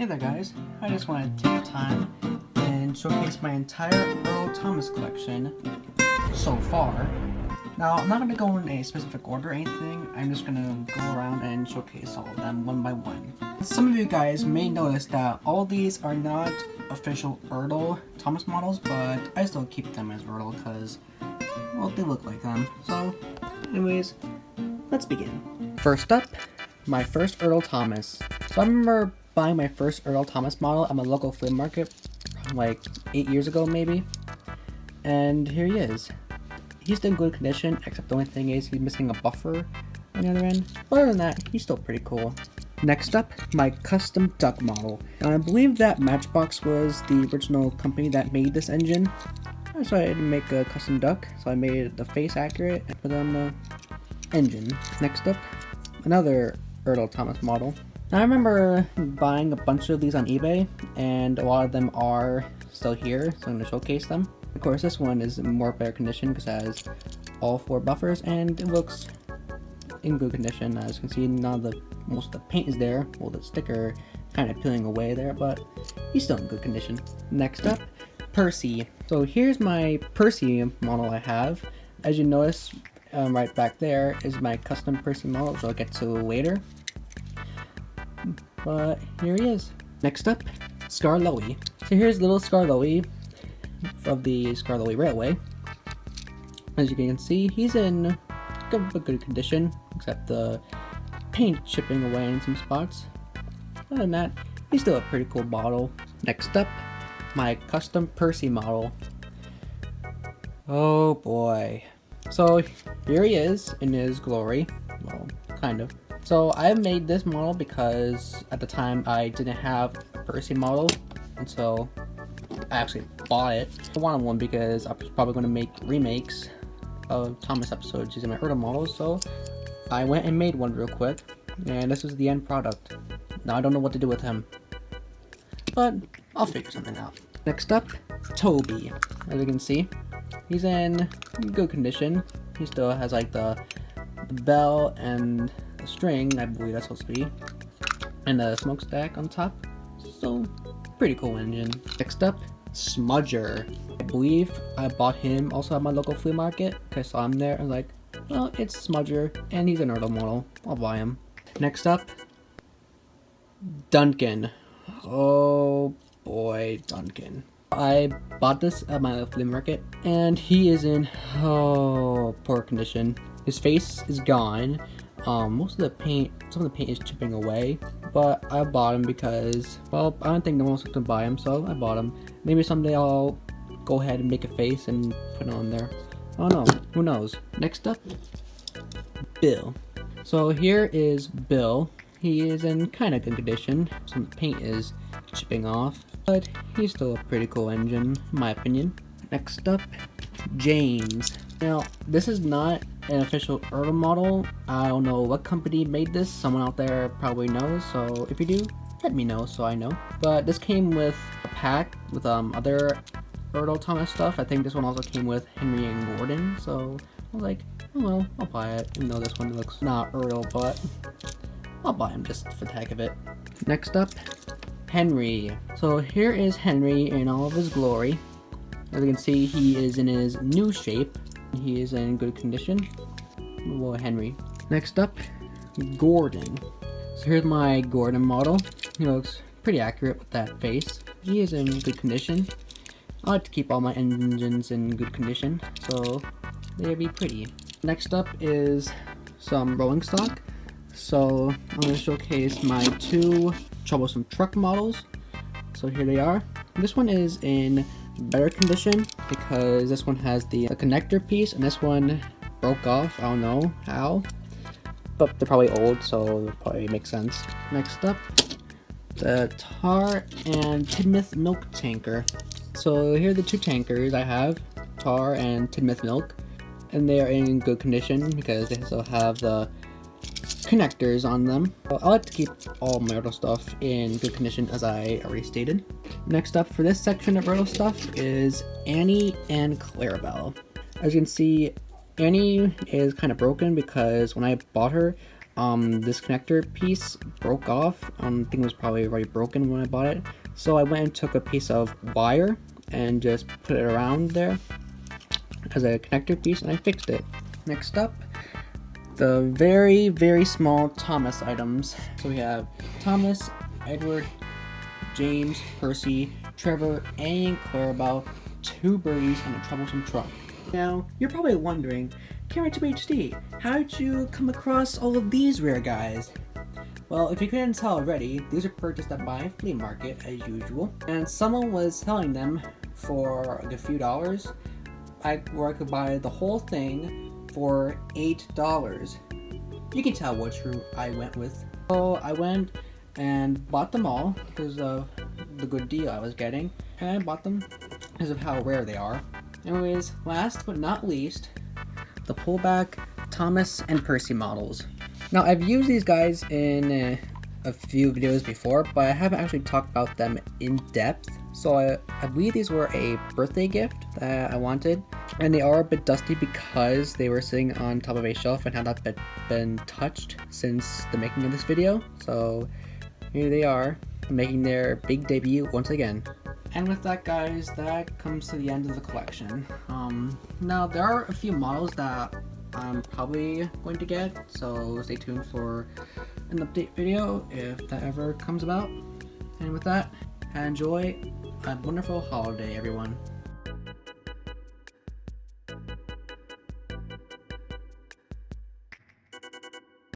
Hey there guys, I just want to take time and showcase my entire Earl Thomas collection so far. Now, I'm not going to go in a specific order or anything, I'm just going to go around and showcase all of them one by one. Some of you guys may notice that all these are not official Ertl Thomas models, but I still keep them as Ertl because, well, they look like them. So, anyways, let's begin. First up, my first Ertl Thomas. So I remember buying my first Ertl Thomas model at my local flea market like 8 years ago maybe, and here he is. He's still in good condition, except the only thing is he's missing a buffer on the other end. But other than that, he's still pretty cool. Next up, my custom duck model. Now I believe that Matchbox was the original company that made this engine. I decided to make a custom duck, so I made the face accurate and put it on the engine. Next up, another Ertl Thomas model. Now, I remember buying a bunch of these on eBay, and a lot of them are still here, so I'm going to showcase them. Of course, this one is in more better condition because it has all 4 buffers, and it looks in good condition. As you can see, most of the paint is there. Well, the sticker kind of peeling away there, but he's still in good condition. Next up, Percy. So here's my Percy model I have. As you notice, right back there is my custom Percy model, which I'll get to later. But here he is. Next up, Skarloey. So here's little Skarloey of the Skarloey Railway. As you can see, he's in good condition, except the paint chipping away in some spots. Other than that, he's still a pretty cool model. Next up, my custom Percy model. Oh boy. So here he is in his glory. Well, kind of. So I made this model because at the time I didn't have a Percy model, and so I actually bought it. I wanted one because I was probably going to make remakes of Thomas episodes using my Ertl models, so I went and made one real quick, and this is the end product. Now I don't know what to do with him, but I'll figure something out. Next up, Toby. As you can see, he's in good condition. He still has like the bell and the string, I believe that's supposed to be, and the smokestack on top. So, pretty cool engine. Next up, Smudger. I believe I bought him also at my local flea market. I saw him there. I was like, well, it's Smudger, and he's an Ertl model. I'll buy him. Next up, Duncan. Oh boy, Duncan. I bought this at my flea market, and he is in poor condition. His face is gone. Most of the paint, some of the paint is chipping away, but I bought him because, well, I don't think no one else can buy him, so I bought him. Maybe someday I'll go ahead and make a face and put it on there. I don't know, who knows. Next up, Bill. So here is Bill. He is in kind of good condition. Some paint is chipping off, but he's still a pretty cool engine, in my opinion. Next up, James. Now, this is not an official Ertl model. I don't know what company made this. Someone out there probably knows, so if you do, let me know so I know. But this came with a pack with other Ertl Thomas stuff. I think this one also came with Henry and Gordon, so I was like, oh well, I'll buy it, even though this one looks not Ertl, but I'll buy him just for the heck of it. Next up, Henry. So here is Henry in all of his glory. As you can see, he is in his new shape. He is in good condition. Well, Henry. Next up, Gordon. So here's my Gordon model. He looks pretty accurate with that face. He is in good condition. I like to keep all my engines in good condition, so they'll be pretty. Next up is some rolling stock. So I'm going to showcase my 2 troublesome truck models. So here they are. This one is in better condition because this one has the connector piece and this one broke off. I don't know how, but they're probably old, so it probably makes sense. Next up, the Tar and Tidmouth milk tanker. So here are the 2 tankers I have, Tar and Tidmouth milk, and they are in good condition because they still have the connectors on them. I like to keep all my Ertl stuff in good condition, as I already stated. Next up for this section of Ertl stuff is Annie and Clarabelle. As you can see, Annie is kind of broken because when I bought her, this connector piece broke off. I think it was probably already broken when I bought it. So I went and took a piece of wire and just put it around there as a connector piece, and I fixed it. Next up, the very, very small Thomas items. So we have Thomas, Edward, James, Percy, Trevor, and Clarabelle, 2 birdies, and a troublesome truck. Now, you're probably wondering, Camera2HD, how did you come across all of these rare guys? Well, if you couldn't tell already, these are purchased at my flea market as usual, and someone was selling them for a few dollars, where I could buy the whole thing for $8. You can tell which route I went with. So I went and bought them all because of the good deal I was getting, and I bought them because of how rare they are. Anyways, last but not least, the pullback Thomas and Percy models. Now, I've used these guys in a few videos before, but I haven't actually talked about them in depth. So I believe these were a birthday gift that I wanted, and they are a bit dusty because they were sitting on top of a shelf and had not been touched since the making of this video. So here they are, making their big debut once again. And with that, guys, that comes to the end of the collection. Now, there are a few models that I'm probably going to get, so stay tuned for an update video if that ever comes about. And with that, enjoy a wonderful holiday, everyone.